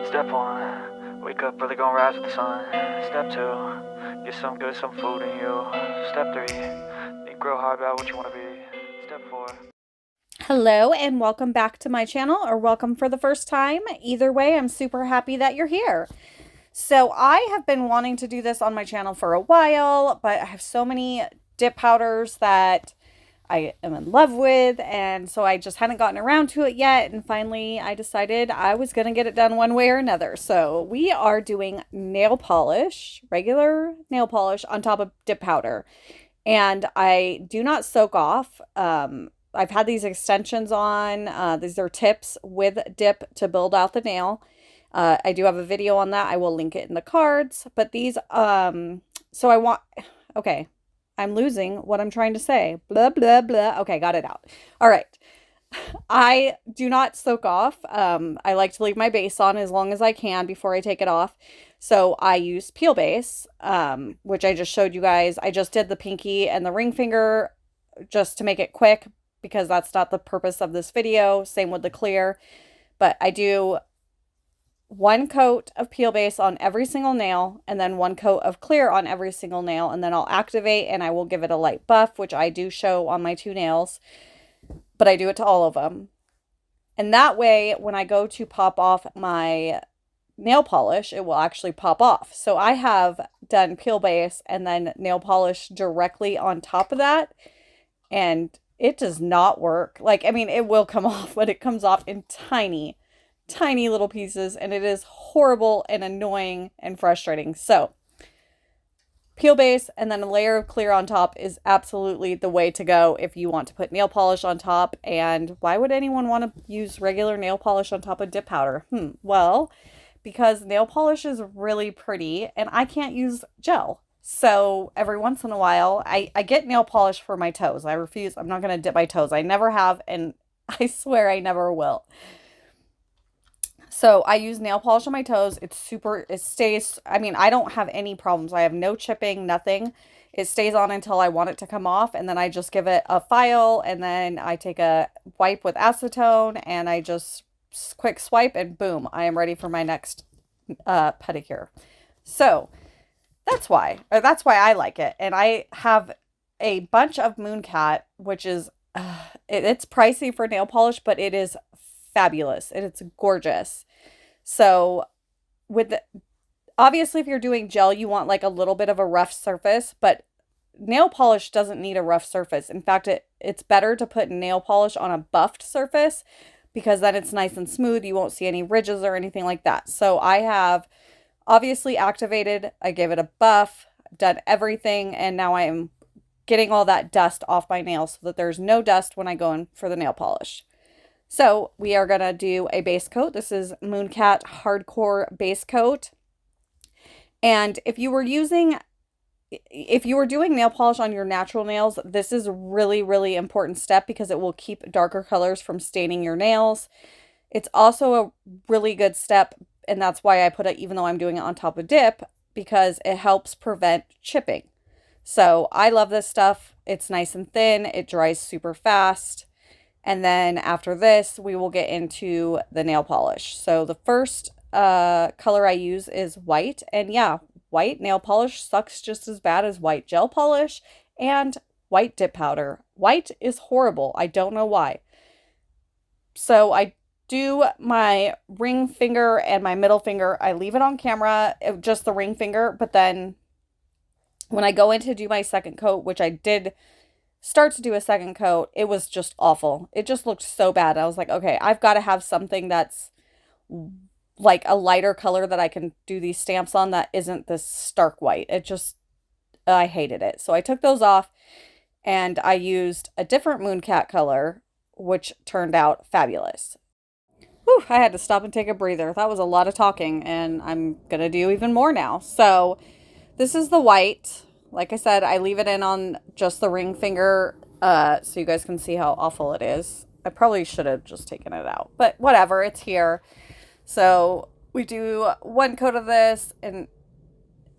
Step 1, wake up, really gonna rise with the sun. Step 2, get some food in you. Step 3, think real hard about what you want to be. Step 4. Hello and welcome back to my channel, or welcome for the first time. Either way, I'm super happy that you're here. So I have been wanting to do this on my channel for a while, but I have so many dip powders that I am in love with, and so I just hadn't gotten around to it yet, and finally I decided I was going to get it done one way or another. So we are doing nail polish, regular nail polish on top of dip powder, and I do not soak off. I've had these extensions on. These are tips with dip to build out the nail. I do have a video on that. I will link it in the cards. But these, so I want, okay, I'm losing what I'm trying to say. Blah, blah, blah. Okay, got it out. All right. I do not soak off. I like to leave my base on as long as I can before I take it off. So I use peel base, which I just showed you guys. I just did the pinky and the ring finger just to make it quick because that's not the purpose of this video. Same with the clear. But I do one coat of peel base on every single nail and then one coat of clear on every single nail, and then I'll activate and I will give it a light buff, which I do show on my two nails, but I do it to all of them. And that way, when I go to pop off my nail polish, it will actually pop off. So I have done peel base and then nail polish directly on top of that, and it does not work. Like, I mean, it will come off, but it comes off in tiny little pieces, and it is horrible and annoying and frustrating. So peel base and then a layer of clear on top is absolutely the way to go if you want to put nail polish on top. And why would anyone want to use regular nail polish on top of dip powder? Well, because nail polish is really pretty and I can't use gel. So every once in a while, I get nail polish for my toes. I refuse. I'm not going to dip my toes. I never have, and I swear I never will. So I use nail polish on my toes. It stays, I mean, I don't have any problems. I have no chipping, nothing. It stays on until I want it to come off, and then I just give it a file, and then I take a wipe with acetone, and I just quick swipe, and boom, I am ready for my next pedicure. So that's why I like it. And I have a bunch of Mooncat, which is, it's pricey for nail polish, but it is fabulous and it's gorgeous. So obviously if you're doing gel, you want like a little bit of a rough surface, but nail polish doesn't need a rough surface. In fact, it's better to put nail polish on a buffed surface because then it's nice and smooth. You won't see any ridges or anything like that. So I have obviously activated, I gave it a buff, I've done everything, and now I am getting all that dust off my nails so that there's no dust when I go in for the nail polish. So we are going to do a base coat. This is Mooncat Hardcore Base Coat. And if you were doing nail polish on your natural nails, this is a really, really important step because it will keep darker colors from staining your nails. It's also a really good step, and that's why I put it, even though I'm doing it on top of dip, because it helps prevent chipping. So I love this stuff. It's nice and thin. It dries super fast. And then after this, we will get into the nail polish. So the first color I use is white. And yeah, white nail polish sucks just as bad as white gel polish and white dip powder. White is horrible. I don't know why. So I do my ring finger and my middle finger. I leave it on camera, just the ring finger. But then when I go in to do my second coat, which I did start to do a second coat, it was just awful. It just looked so bad. I was like, okay, I've got to have something that's like a lighter color that I can do these stamps on that isn't this stark white. I hated it. So I took those off and I used a different Mooncat color, which turned out fabulous. Whew, I had to stop and take a breather. That was a lot of talking, and I'm going to do even more now. So this is the white. Like I said, I leave it in on just the ring finger so you guys can see how awful it is. I probably should have just taken it out, but whatever, it's here. So we do one coat of this, and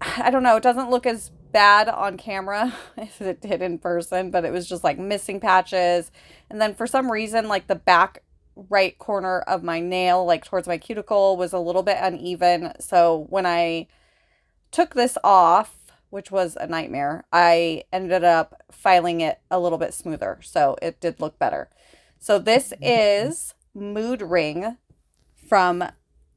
I don't know, it doesn't look as bad on camera as it did in person, but it was just like missing patches. And then for some reason, like the back right corner of my nail, like towards my cuticle, was a little bit uneven. So when I took this off, which was a nightmare, I ended up filing it a little bit smoother. So it did look better. So this is Mood Ring from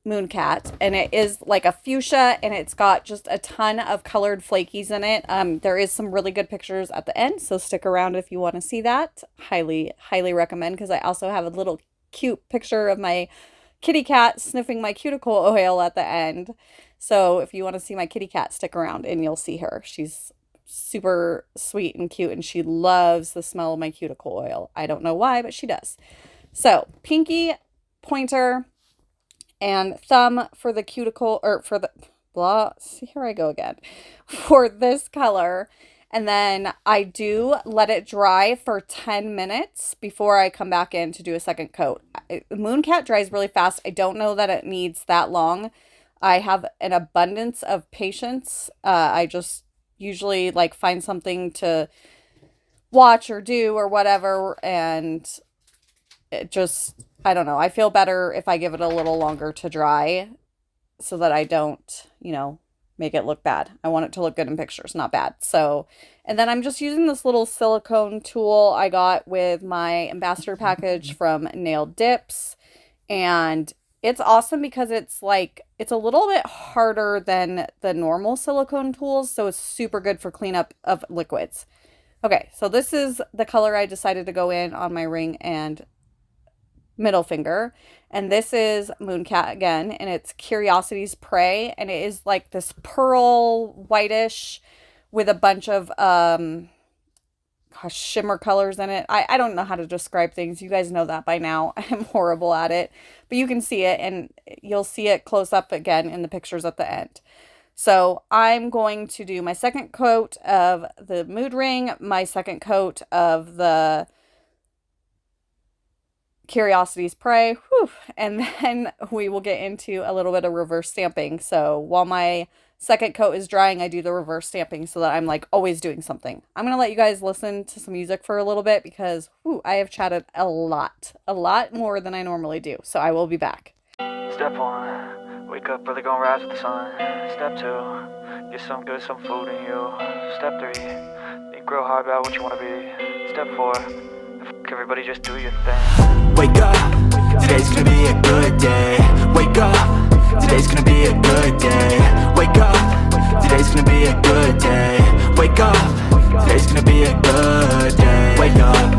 Mooncat, and it is like a fuchsia, and it's got just a ton of colored flakies in it. There is some really good pictures at the end, so stick around if you want to see that. Highly recommend, because I also have a little cute picture of my kitty cat sniffing my cuticle oil at the end. So if you want to see my kitty cat, stick around and you'll see her. She's super sweet and cute, and she loves the smell of my cuticle oil. I don't know why, but she does. So pinky, pointer, and thumb for the cuticle, or for the blah, see, here I go again, for this color. And then I do let it dry for 10 minutes before I come back in to do a second coat. Mooncat dries really fast. I don't know that it needs that long. I have an abundance of patience. I just usually like find something to watch or do or whatever, and it just, I don't know. I feel better if I give it a little longer to dry so that I don't, make it look bad. I want it to look good in pictures, not bad. So, and then I'm just using this little silicone tool I got with my ambassador package from Nail Dips. And it's awesome because it's a little bit harder than the normal silicone tools. So it's super good for cleanup of liquids. Okay, so this is the color I decided to go in on my ring and middle finger, and this is Mooncat again, and it's Curiosity's Prey, and it is like this pearl whitish with a bunch of shimmer colors in it. I don't know how to describe things. You guys know that by now. I'm horrible at it, but you can see it, and you'll see it close up again in the pictures at the end. So I'm going to do my second coat of the Mood Ring, my second coat of the Curiosity's Prey, and then we will get into a little bit of reverse stamping. So while my second coat is drying, I do the reverse stamping so that I'm like always doing something. I'm going to let you guys listen to some music for a little bit because I have chatted a lot more than I normally do. So I will be back. Step 1, wake up early, gonna rise with the sun. Step 2, get some food in you. Step 3, think real hard about what you want to be. Step 4, everybody just do your thing. Wake up, today's gonna be a good day. Wake up, today's gonna be a good day. Wake up, today's gonna be a good day. Wake up, today's gonna be a good day. Wake up,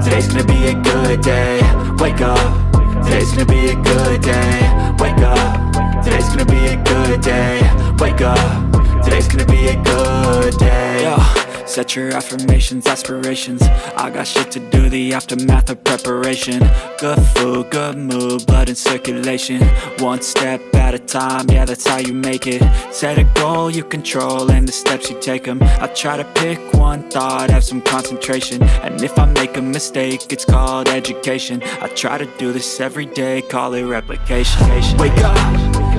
today's gonna be a good day. Wake up, today's gonna be a good day. Wake up, today's gonna be a good day. Wake up, today's gonna be a good day. Yo, set your affirmations, aspirations. I got shit to do, the aftermath of preparation. Good food, good mood, blood in circulation. One step at a time, yeah, that's how you make it. Set a goal you control and the steps you take them. I try to pick one thought, have some concentration. And if I make a mistake, it's called education. I try to do this every day, call it replication. Wake up,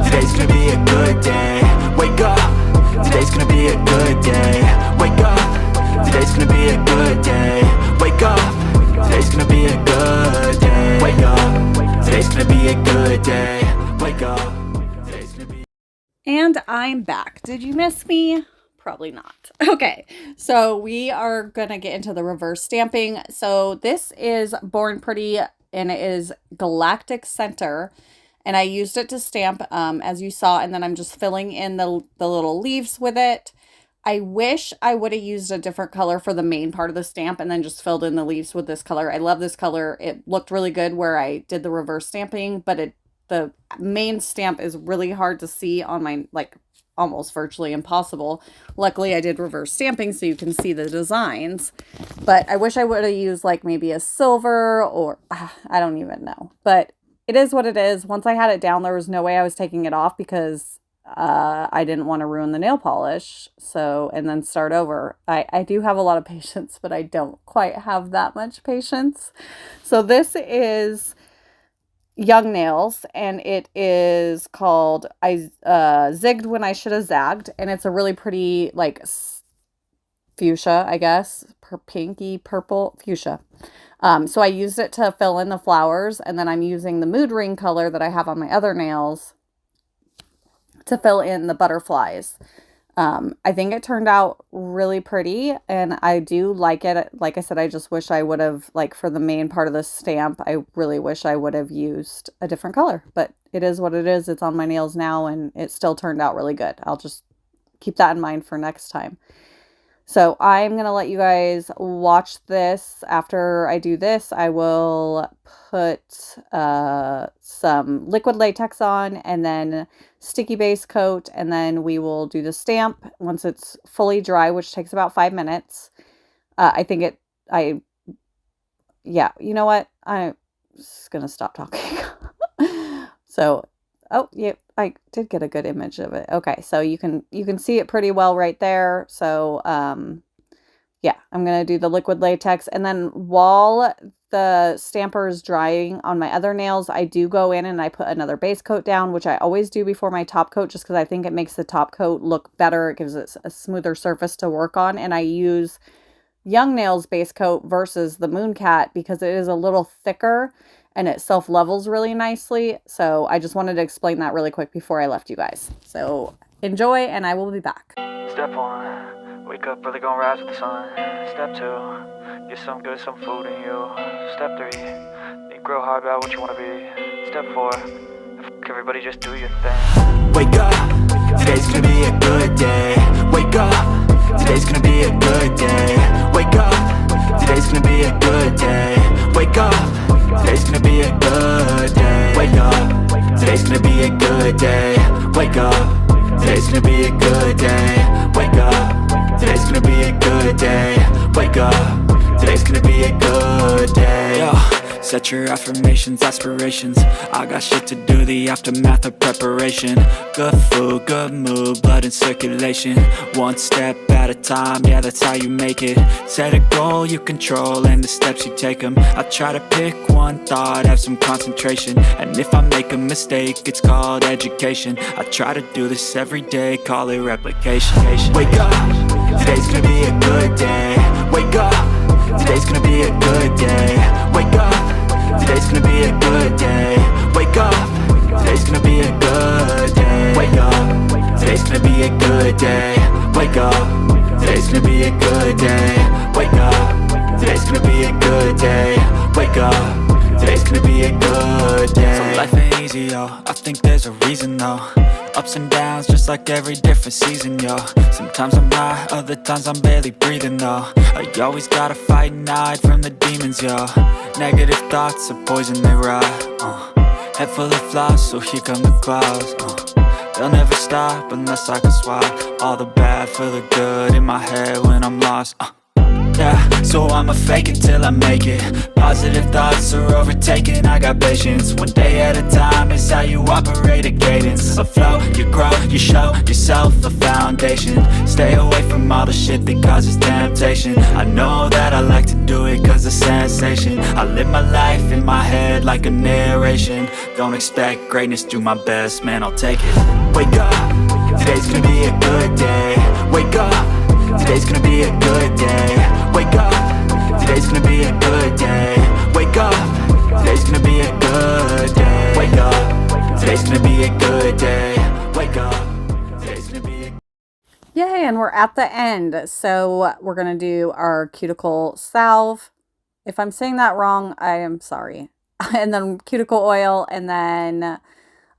today's gonna be a good day. Wake up, today's gonna be a good day. Wake up, today's gonna be a good day. Wake up, today's gonna be a good day. Wake up, today's gonna be a good day. Wake up, today's gonna be. And I'm back. Did you miss me? Probably not. Okay, so we are gonna get into the reverse stamping. So this is Born Pretty, and it is Galactic Center. And I used it to stamp, as you saw, and then I'm just filling in the little leaves with it. I wish I would have used a different color for the main part of the stamp and then just filled in the leaves with this color. I love this color. It looked really good where I did the reverse stamping, but the main stamp is really hard to see on my, like, almost virtually impossible. Luckily, I did reverse stamping so you can see the designs, but I wish I would have used like maybe a silver or I don't even know, but it is what it is. Once I had it down, there was no way I was taking it off because I didn't want to ruin the nail polish. So, and then start over. I do have a lot of patience, but I don't quite have that much patience. So this is Young Nails, and it is called Zigged When I Should Have Zagged, and it's a really pretty like fuchsia, I guess, pinky purple fuchsia. So I used it to fill in the flowers, and then I'm using the mood ring color that I have on my other nails to fill in the butterflies. I think it turned out really pretty, and I do like it. Like I said, I just wish I would have, like, for the main part of the stamp, I really wish I would have used a different color, but it is what it is. It's on my nails now, and it still turned out really good. I'll just keep that in mind for next time. So I'm going to let you guys watch this. After I do this, I will put some liquid latex on, and then sticky base coat, and then we will do the stamp once it's fully dry, which takes about 5 minutes. Yeah, you know what? I'm just going to stop talking. So, oh, yeah, I did get a good image of it. Okay, so you can see it pretty well right there. So, yeah, I'm going to do the liquid latex, and then while the stamper is drying on my other nails, I do go in and I put another base coat down, which I always do before my top coat, just because I think it makes the top coat look better. It gives it a smoother surface to work on, and I use Young Nails base coat versus the Mooncat because it is a little thicker and it self-levels really nicely. So I just wanted to explain that really quick before I left you guys. So enjoy, and I will be back. Step 1, wake up early, gonna rise with the sun. Step 2, get some food in you. Step 3, think real hard about what you wanna be. Step 4, everybody just do your thing. Wake up, today's gonna be a good day. Wake up, today's gonna be a good day. Wake up, today's gonna be a good day. Wake up, today's gonna be a good day. Wake up, today's gonna be a good day. Wake up, today's gonna be a good day. Wake up, today's gonna be a good day. Wake up, today's gonna be a good day. Yo. Set your affirmations, aspirations. I got shit to do, the aftermath of preparation. Good food, good mood, blood in circulation. One step at a time, yeah, that's how you make it. Set a goal you control and the steps you take them. I try to pick one thought, have some concentration. And if I make a mistake, it's called education. I try to do this every day, call it replication. Wake up, today's gonna be a good day. Wake up, today's gonna be a good day. Wake up, today's gonna be a good day. Wake up, today's gonna be a good day. Wake up, today's gonna be a good day. Wake up, today's gonna be a good day. Wake up, today's gonna be a good day. Wake up, today's gonna be a good day. So life ain't easy, yo, I think there's a reason though. Ups and downs, just like every different season, yo. Sometimes I'm high, other times I'm barely breathing, though. I always gotta fight and hide from the demons, yo. Negative thoughts are poison, they rot. Head full of flaws, so here come the clouds. They'll never stop unless I can swap all the bad for the good in my head when I'm lost. Yeah, so I'ma fake it till I make it. Positive thoughts are overtaken, I got patience. One day at a time is how you operate a cadence. A flow, you grow, you show yourself a foundation. Stay away from all the shit that causes temptation. I know that I like to do it cause it's sensation. I live my life in my head like a narration. Don't expect greatness, do my best, man, I'll take it. Wake up, today's gonna be a good day. Wake up, today's gonna be a good day. Wake up, today's gonna be a good day. Wake up, today's gonna be a good day. Wake up, today's gonna be a good day. Wake up, today's gonna be a Yay, and we're at the end. So we're going to do our cuticle salve. If I'm saying that wrong, I am sorry. And then cuticle oil, and then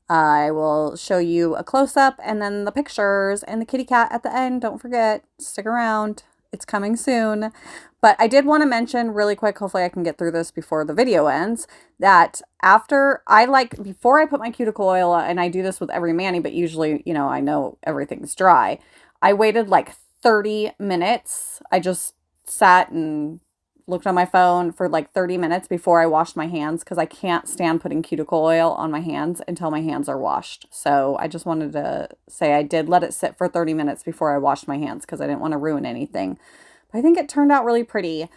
I will show you a close-up, and then the pictures and the kitty cat at the end. Don't forget, stick around. It's coming soon. But I did want to mention really quick, hopefully I can get through this before the video ends, that before I put my cuticle oil on, and I do this with every mani, but usually, you know, I know everything's dry. I waited like 30 minutes. I just sat and looked on my phone for like 30 minutes before I washed my hands, because I can't stand putting cuticle oil on my hands until my hands are washed. So I just wanted to say I did let it sit for 30 minutes before I washed my hands because I didn't want to ruin anything. But I think it turned out really pretty.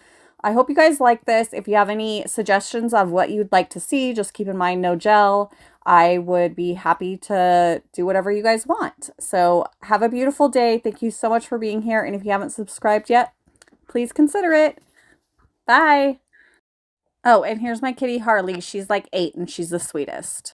I hope you guys like this. If you have any suggestions of what you'd like to see, just keep in mind no gel. I would be happy to do whatever you guys want. So have a beautiful day. Thank you so much for being here. And if you haven't subscribed yet, please consider it. Bye. Oh, and here's my kitty Harley. She's like 8 and she's the sweetest.